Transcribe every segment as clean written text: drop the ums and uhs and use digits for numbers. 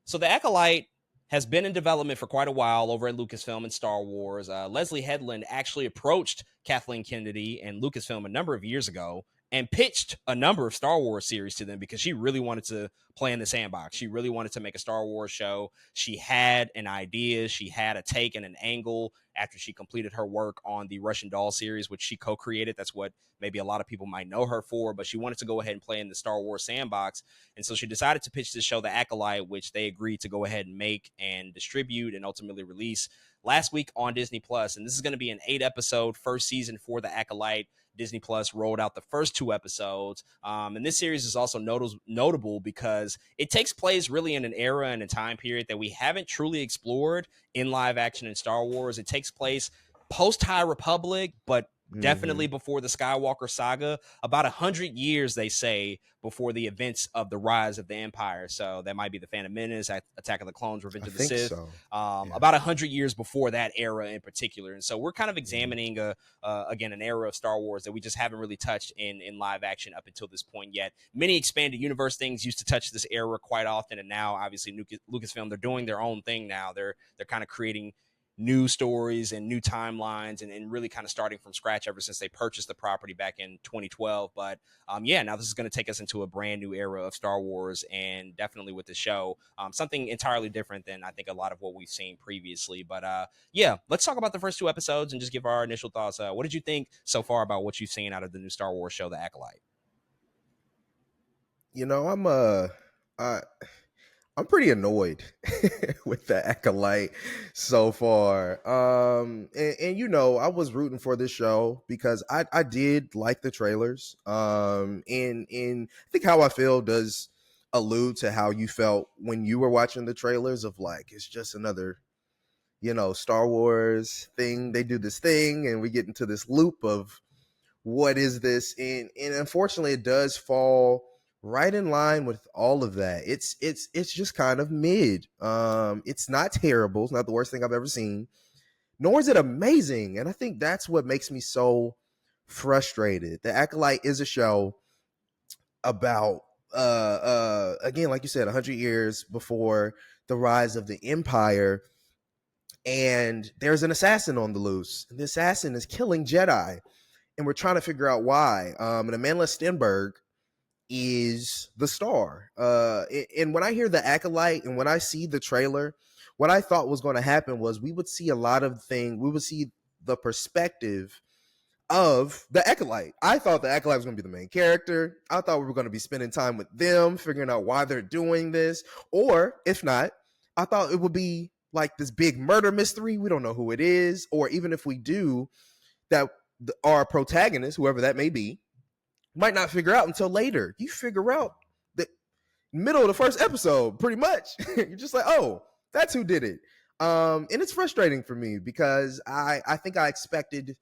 So the Acolyte has been in development for quite a while over at Lucasfilm and Star Wars. Leslie Headland actually approached Kathleen Kennedy and Lucasfilm a number of years ago and pitched a number of Star Wars series to them because she really wanted to play in the sandbox. She really wanted to make a Star Wars show. She had an idea, she had a take and an angle after she completed her work on the Russian Doll series, which she co-created. That's what maybe a lot of people might know her for, but she wanted to go ahead and play in the Star Wars sandbox. And so she decided to pitch this show, The Acolyte, which they agreed to go ahead and make and distribute and ultimately release last week on Disney Plus. And this is going to be an 8-episode first season for The Acolyte. Disney Plus rolled out the first 2 episodes. And this series is also notable because it takes place really in an era and a time period that we haven't truly explored in live action in Star Wars. It takes place post High Republic, but definitely before the Skywalker saga, about 100 years, they say, before the events of the rise of the Empire. So that might be the Phantom Menace, Attack of the Clones, Revenge of the Sith. So. About 100 years before that era in particular. And so we're kind of examining, again, an era of Star Wars that we just haven't really touched in live action up until this point yet. Many expanded universe things used to touch this era quite often, and now, obviously, Lucasfilm, they're doing their own thing now. They're kind of creating new stories and new timelines and really kind of starting from scratch ever since they purchased the property back in 2012. But now this is going to take us into a brand new era of Star Wars, and definitely with the show, something entirely different than I think a lot of what we've seen previously. But let's talk about the first 2 episodes and just give our initial thoughts. What did you think so far about what you've seen out of the new Star Wars show, The Acolyte? I'm pretty annoyed with the Acolyte so far. I was rooting for this show because I did like the trailers. And I think how I feel does allude to how you felt when you were watching the trailers of like, it's just another, Star Wars thing. They do this thing and we get into this loop of what is this? And unfortunately it does fall right in line with all of that. It's just kind of mid. It's not terrible. It's not the worst thing I've ever seen, nor is it amazing. And I think that's what makes me so frustrated. The Acolyte is a show about again, like you said, 100 years before the rise of the Empire, and there's an assassin on the loose. And the assassin is killing Jedi, and we're trying to figure out why. And Amanda Stenberg is the star. And when I hear the Acolyte and when I see the trailer, what I thought was going to happen was we would see a lot of things. We would see the perspective of the Acolyte. I thought the Acolyte was going to be the main character. I thought we were going to be spending time with them, figuring out why they're doing this. Or if not, I thought it would be like this big murder mystery. We don't know who it is. Or even if we do, that our protagonist, whoever that may be, might not figure out until later. You figure out the middle of the first episode, pretty much. You're just like, oh, that's who did it. And it's frustrating for me because I think I expected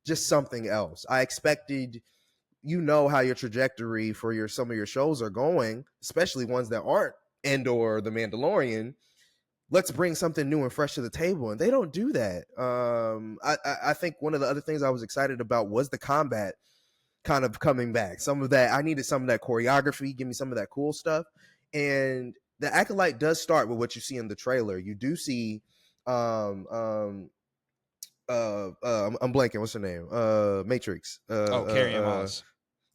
just something else. I expected, how your trajectory for some of your shows are going, especially ones that aren't Andor, The Mandalorian. Let's bring something new and fresh to the table, and they don't do that. I think one of the other things I was excited about was the combat kind of coming back. Some of that, I needed some of that choreography, give me some of that cool stuff. And the Acolyte does start with what you see in the trailer. You do see I'm blanking, what's her name? Matrix. Carrie-Anne Moss.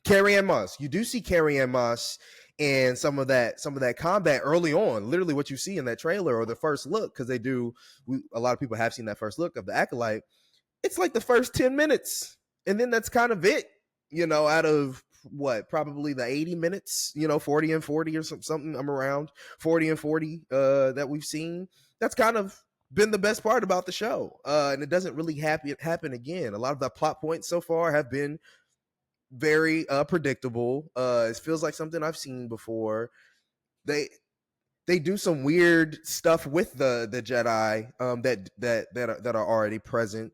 Carrie-Anne Moss. You do see Carrie-Anne Moss and some of that combat early on. Literally what you see in that trailer or the first look, because a lot of people have seen that first look of the Acolyte. It's like the first 10 minutes. And then that's kind of it. Out of what, probably the 80 minutes, 40 and 40 or something, I'm around 40 and 40 that we've seen. That's kind of been the best part about the show. And it doesn't really happen again. A lot of the plot points so far have been very predictable. It feels like something I've seen before. They do some weird stuff with the Jedi that are already present.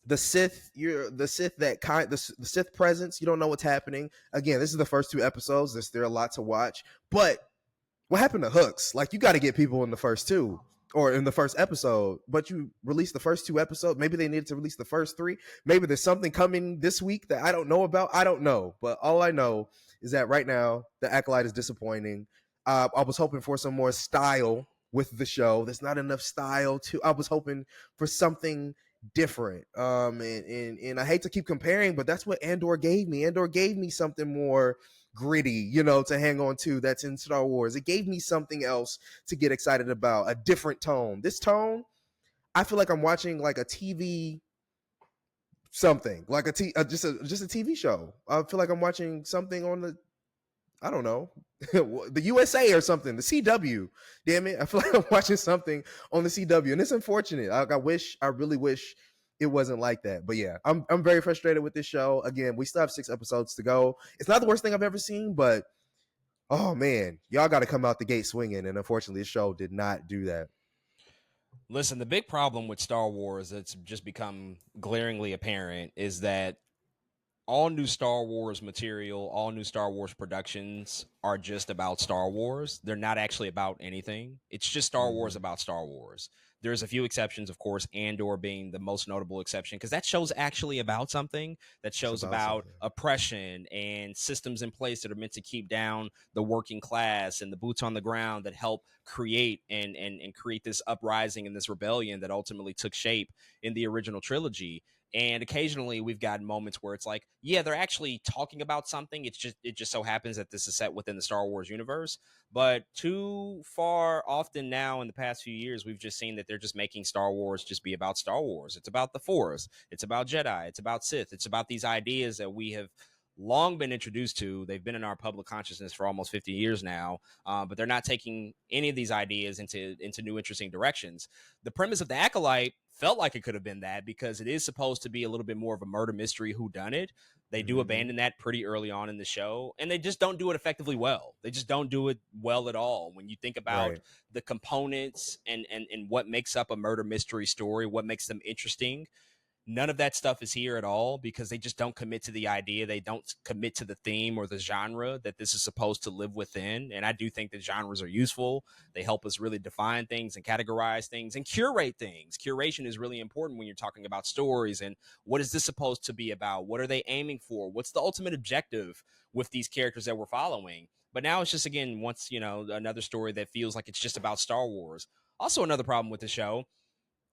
The Sith, the Sith presence, you don't know what's happening. Again, this is the first 2 episodes. There's a lot to watch. But what happened to Hooks? Like, you got to get people in the first 2 or in the first episode, but you released the first 2 episodes. Maybe they needed to release the first 3. Maybe there's something coming this week that I don't know about. I don't know. But all I know is that right now, the Acolyte is disappointing. I was hoping for some more style with the show. There's not enough style to. I was hoping for something different. And I hate to keep comparing, but that's what Andor gave me. Andor gave me something more gritty, to hang on to. That's in Star Wars. It gave me something else to get excited about. A different tone. This tone, I feel like I'm watching like a TV something, like just a TV show. I feel like I'm watching something on the, I don't know, the USA or something, the CW. Damn it, I feel like I'm watching something on the CW, and it's unfortunate. I really wish it wasn't like that. But yeah, I'm very frustrated with this show. Again, we still have 6 episodes to go. It's not the worst thing I've ever seen, but oh man, y'all got to come out the gate swinging, and unfortunately, this show did not do that. Listen, the big problem with Star Wars that's just become glaringly apparent is that all new Star Wars material, all new Star Wars productions are just about Star Wars. They're not actually about anything. It's just Star Wars Mm-hmm. about Star Wars. There's a few exceptions, of course, Andor being the most notable exception, because that show's actually about something. That It's show's about about something, oppression and systems in place that are meant to keep down the working class and the boots on the ground that help create and create this uprising and this rebellion that ultimately took shape in the original trilogy. And occasionally we've gotten moments where it's like, yeah, they're actually talking about something. It just so happens that this is set within the Star Wars universe. But too far often now in the past few years, we've just seen that they're just making Star Wars just be about Star Wars. It's about the Force. It's about Jedi. It's about Sith. It's about these ideas that we have long been introduced to. They've been in our public consciousness for almost 50 years now, but they're not taking any of these ideas into new interesting directions. The premise of the Acolyte felt like it could have been that because it is supposed to be a little bit more of a murder mystery whodunit. They do mm-hmm. abandon that pretty early on in the show, and they just don't do it effectively well. They just don't do it well at all. When you think about Right. the components and what makes up a murder mystery story, what makes them interesting, none of that stuff is here at all because they just don't commit to the idea. They don't commit to the theme or the genre that this is supposed to live within. And I do think that genres are useful. They help us really define things and categorize things and curate things. Curation is really important when you're talking about stories and what is this supposed to be about? What are they aiming for? What's the ultimate objective with these characters that we're following? But now it's just, again, once, another story that feels like it's just about Star Wars. Also, another problem with the show,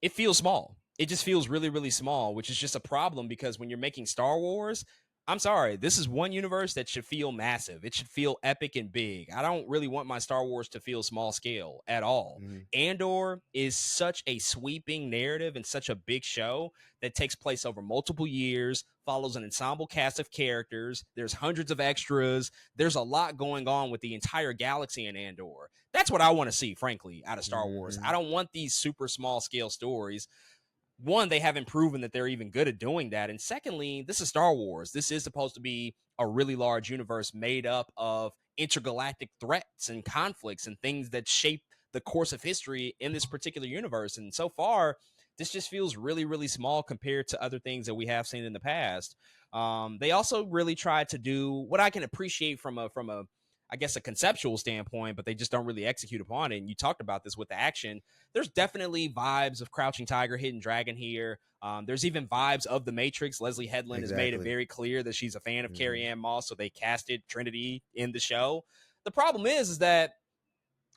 it feels small. It just feels really, really small, which is just a problem because when you're making Star Wars, I'm sorry, this is one universe that should feel massive. It should feel epic and big. I don't really want my Star Wars to feel small scale at all. Mm-hmm. Andor is such a sweeping narrative and such a big show that takes place over multiple years, follows an ensemble cast of characters. There's hundreds of extras. There's a lot going on with the entire galaxy in Andor. That's what I want to see, frankly, out of Star Wars. Mm-hmm. I don't want these super small scale stories. One, they haven't proven that they're even good at doing that. And secondly, this is Star Wars. This is supposed to be a really large universe made up of intergalactic threats and conflicts and things that shape the course of history in this particular universe. And so far, this just feels really, really small compared to other things that we have seen in the past. They also really tried to do what I can appreciate from a I guess a conceptual standpoint, but they just don't really execute upon it. And you talked about this with the action. There's definitely vibes of Crouching Tiger, Hidden Dragon here. There's even vibes of The Matrix. Leslie Headland has made it Exactly. very clear that she's a fan of Mm-hmm. Carrie Ann Moss, so they casted Trinity in the show. The problem is that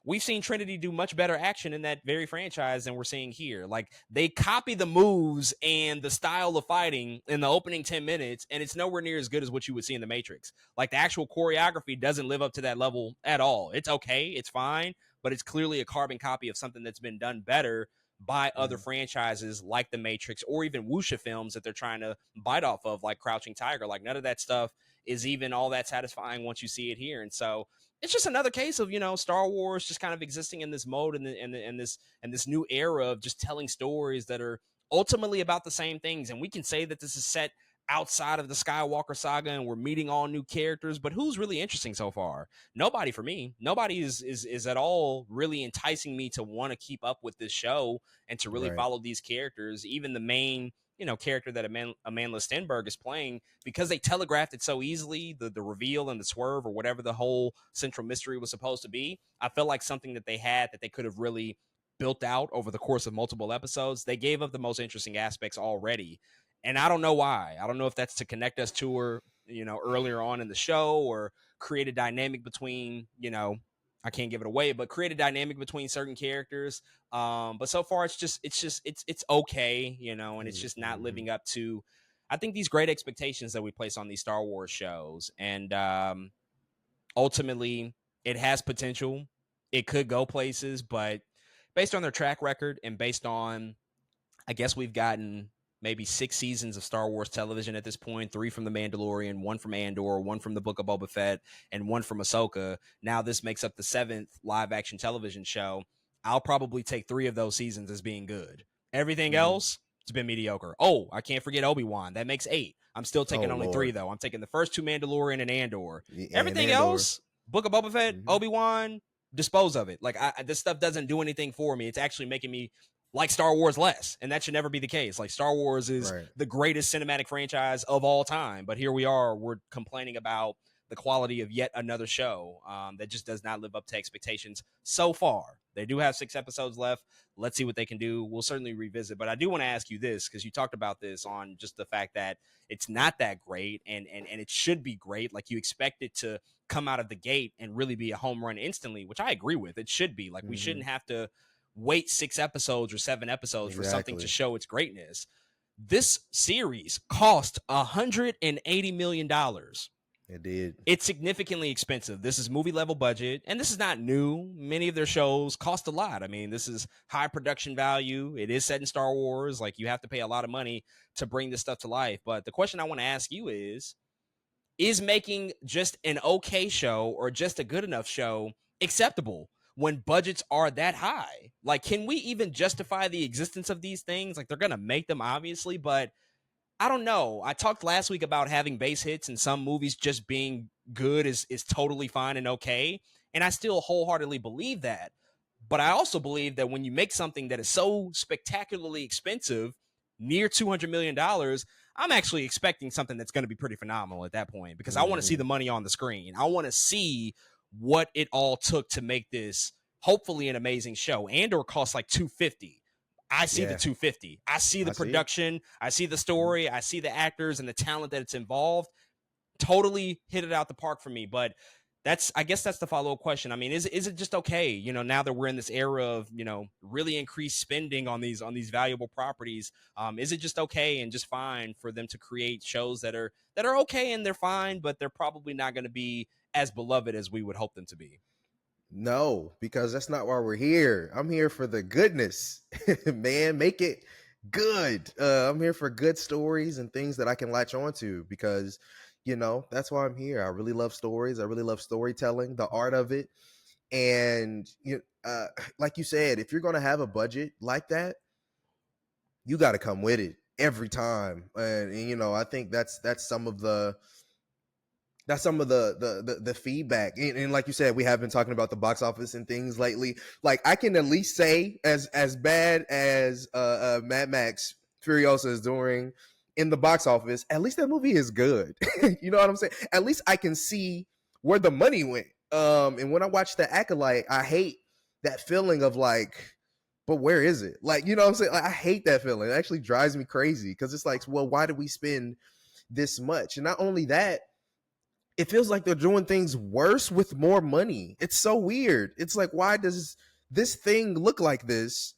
we've seen Trinity do much better action in that very franchise than we're seeing here. Like, they copy the moves and the style of fighting in the opening 10 minutes, and it's nowhere near as good as what you would see in The Matrix. Like, the actual choreography doesn't live up to that level at all. It's okay, it's fine, but it's clearly a carbon copy of something that's been done better by other Mm-hmm. franchises like The Matrix or even wuxia films that they're trying to bite off of, like Crouching Tiger. Like, none of that stuff is even all that satisfying once you see it here. And so it's just another case of Star Wars just kind of existing in this mode and this new era of just telling stories that are ultimately about the same things. And we can say that this is set outside of the Skywalker saga and we're meeting all new characters, but who's really interesting so far? Nobody for me. Nobody is at all really enticing me to want to keep up with this show and to really Right. follow these characters. Even the main character that Amanda Stenberg is playing, because they telegraphed it so easily, the reveal and the swerve or whatever the whole central mystery was supposed to be. I felt like something that they had that they could have really built out over the course of multiple episodes. They gave up the most interesting aspects already. And I don't know why. I don't know if that's to connect us to her, earlier on in the show or create a dynamic between, I can't give it away, but create a dynamic between certain characters. But so far it's okay, you know, and it's just not Mm-hmm. living up to I think these great expectations that we place on these Star Wars shows. And ultimately it has potential. It could go places, but based on their track record and based on I guess we've gotten maybe 6 seasons of Star Wars television at this point, 3 from The Mandalorian, 1 from Andor, 1 from the Book of Boba Fett, and 1 from Ahsoka. Now this makes up the 7th live action television show. I'll probably take 3 of those seasons as being good. Everything Mm-hmm. else, it's been mediocre. Oh, I can't forget Obi-Wan. That makes 8. I'm still Oh taking only 3, Lord, though. I'm taking the first 2 Mandalorian and Andor. and Everything Andor. else, Book of Boba Fett, Mm-hmm. Obi-Wan, dispose of it. Like this stuff doesn't do anything for me. It's actually making me like Star Wars less, and that should never be the case. Like Star Wars is Right. the greatest cinematic franchise of all time, but here we are, we're complaining about the quality of yet another show that just does not live up to expectations so far. They do have 6 episodes left. Let's see what they can do. We'll certainly revisit, but I do want to ask you this because you talked about this on just the fact that it's not that great, and it should be great. Like you expect it to come out of the gate and really be a home run instantly, which I agree with. It should be like we Mm-hmm. shouldn't have to wait 6 episodes or 7 episodes for something to Exactly. show its greatness. This series cost $180 million. It did. It's significantly expensive. This is movie level budget, and this is not new. Many of their shows cost a lot. I mean, this is high production value. It is set in Star Wars. Like, you have to pay a lot of money to bring this stuff to life. But the question I want to ask you is making just an okay show or just a good enough show acceptable when budgets are that high? Like, can we even justify the existence of these things? Like, they're going to make them, obviously, but I don't know. I talked last week about having base hits and some movies just being good is totally fine and okay. And I still wholeheartedly believe that. But I also believe that when you make something that is so spectacularly expensive, near $200 million, I'm actually expecting something that's going to be pretty phenomenal at that point because I want to see Mm-hmm. the money on the screen. I want to see what it all took to make this hopefully an amazing show. Andor costs like 250. I see the Yeah, 250. I see the I see it. production. I see the Mm-hmm. story. I see the actors and the talent that it's involved. Totally hit it out the park for me. But I guess that's the follow up question. I mean, is it just okay? You know, now that we're in this era of really increased spending on these valuable properties, is it just okay and just fine for them to create shows that are okay and they're fine, but they're probably not going to be as beloved as we would hope them to be? No, because that's not why we're here. I'm here for the goodness, man. Make it good. I'm here for good stories and things that I can latch onto because, that's why I'm here. I really love stories. I really love storytelling, the art of it. And, like you said, if you're going to have a budget like that, you got to come with it every time. And I think that's some of the feedback, and like you said, we have been talking about the box office and things lately. Like, I can at least say, as bad as Mad Max Furiosa is doing in the box office, at least that movie is good. You know what I'm saying? At least I can see where the money went. And when I watch the Acolyte, I hate that feeling of like, but where is it? Like, you know what I'm saying? Like, I hate that feeling. It actually drives me crazy because it's like, well, why did we spend this much? And not only that, it feels like they're doing things worse with more money. It's so weird. It's like, why does this thing look like this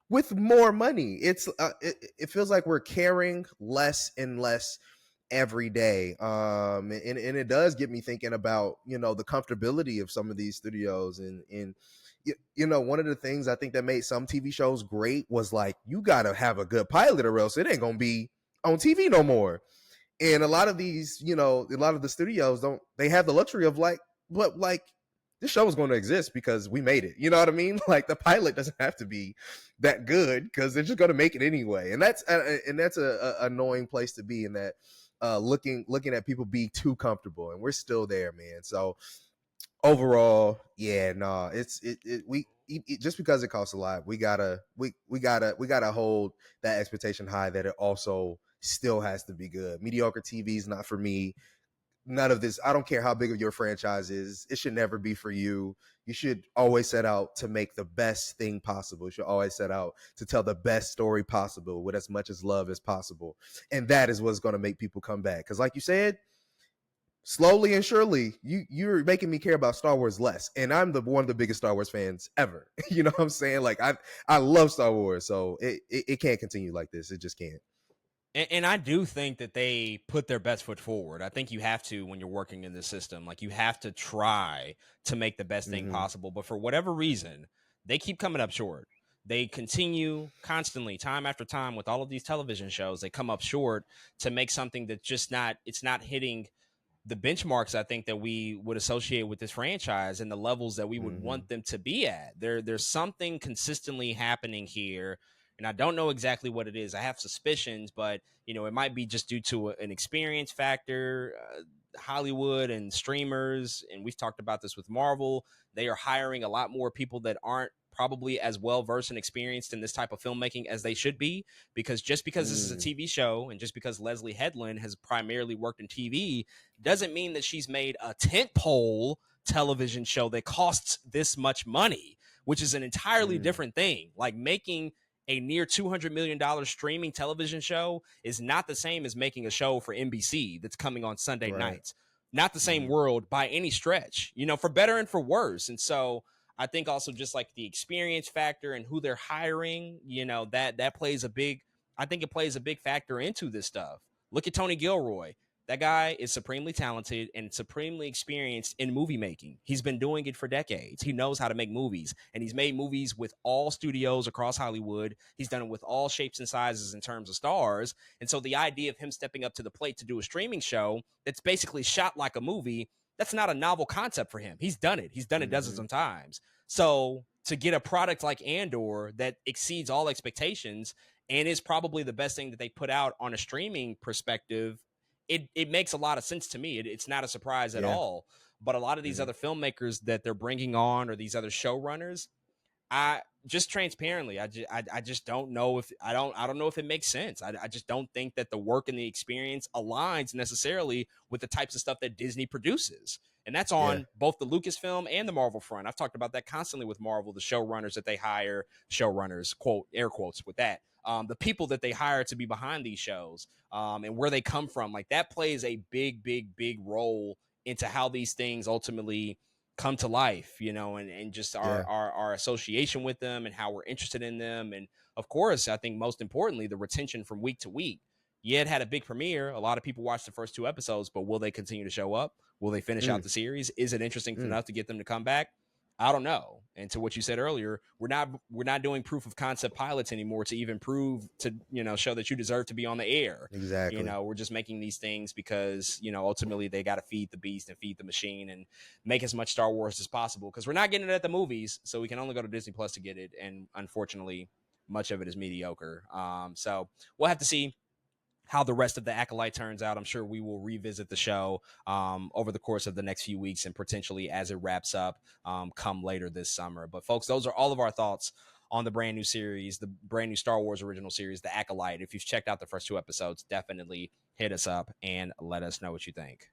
with more money? It feels like we're caring less and less every day. And it does get me thinking about, the comfortability of some of these studios. And one of the things I think that made some TV shows great was like, you got to have a good pilot or else it ain't going to be on TV no more. And a lot of these, a lot of the studios they have the luxury of like, but like, this show is going to exist because we made it. You know what I mean? Like, the pilot doesn't have to be that good because they're just going to make it anyway. And that's a annoying place to be, in that looking at people be too comfortable, and we're still there, man. So overall, yeah, no, just because it costs a lot, we gotta hold that expectation high that it also still has to be good. Mediocre TV is not for me. None of this. I don't care how big of your franchise is. It should never be for you. You should always set out to make the best thing possible. You should always set out to tell the best story possible with as much as love as possible. And that is what's going to make people come back. Because like you said, slowly and surely, you're making me care about Star Wars less, and I'm the one of the biggest Star Wars fans ever. You know what I'm saying? Like I love Star Wars, so it can't continue like this. It just can't. And I do think that they put their best foot forward. I think you have to when you're working in this system. Like you have to try to make the best thing Mm-hmm. possible. But for whatever reason, they keep coming up short. They continue constantly, time after time, with all of these television shows. They come up short to make something that's just not. It's not hitting the benchmarks I think that we would associate with this franchise and the levels that we would Mm-hmm. want them to be at. There's something consistently happening here, and I don't know exactly what it is. I have suspicions, but it might be just due to an experience factor. Hollywood and streamers, and we've talked about this with Marvel. They are hiring a lot more people that aren't probably as well versed and experienced in this type of filmmaking as they should be, because just because this is a Mm. TV show and just because Leslie Headland has primarily worked in TV doesn't mean that she's made a tentpole television show that costs this much money, which is an entirely Mm. different thing. Like making a near $200 million streaming television show is not the same as making a show for NBC that's coming on Sunday Right. nights. Not the same Mm-hmm. world by any stretch, for better and for worse. And so I think also just like the experience factor and who they're hiring, that plays a big, I think it plays a big factor into this stuff. Look at Tony Gilroy. That guy is supremely talented and supremely experienced in movie making. He's been doing it for decades. He knows how to make movies, and he's made movies with all studios across Hollywood. He's done it with all shapes and sizes in terms of stars. And so the idea of him stepping up to the plate to do a streaming show that's basically shot like a movie, that's not a novel concept for him. He's done it. He's done it dozens Mm-hmm. of times. So to get a product like Andor that exceeds all expectations and is probably the best thing that they put out on a streaming perspective, it makes a lot of sense to me. It's not a surprise at Yeah. all. But a lot of these Mm-hmm. other filmmakers that they're bringing on, or these other showrunners, I just transparently, I just don't know if I don't know if it makes sense. I just don't think that the work and the experience aligns necessarily with the types of stuff that Disney produces. And that's Yeah. on both the Lucasfilm and the Marvel front. I've talked about that constantly with Marvel, the showrunners that they hire, showrunners, quote, air quotes with that. The people that they hire to be behind these shows, and where they come from, like that plays a big, big, big role into how these things ultimately come to life, and just our, Yeah. our our association with them and how we're interested in them. And of course, I think most importantly, the retention from week to week. Yeah, it had a big premiere. A lot of people watched the first two episodes, but will they continue to show up? Will they finish out Mm. the series? Is it interesting Mm. enough to get them to come back? I don't know. And to what you said earlier, we're not doing proof of concept pilots anymore to even prove to show that you deserve to be on the air. Exactly. We're just making these things because ultimately they got to feed the beast and feed the machine and make as much Star Wars as possible, because we're not getting it at the movies, so we can only go to Disney Plus to get it, and unfortunately, much of it is mediocre. So we'll have to see how the rest of the Acolyte turns out. I'm sure we will revisit the show over the course of the next few weeks and potentially as it wraps up come later this summer. But folks, those are all of our thoughts on the brand new series, the brand new Star Wars original series, The Acolyte. If you've checked out the first two episodes, definitely hit us up and let us know what you think.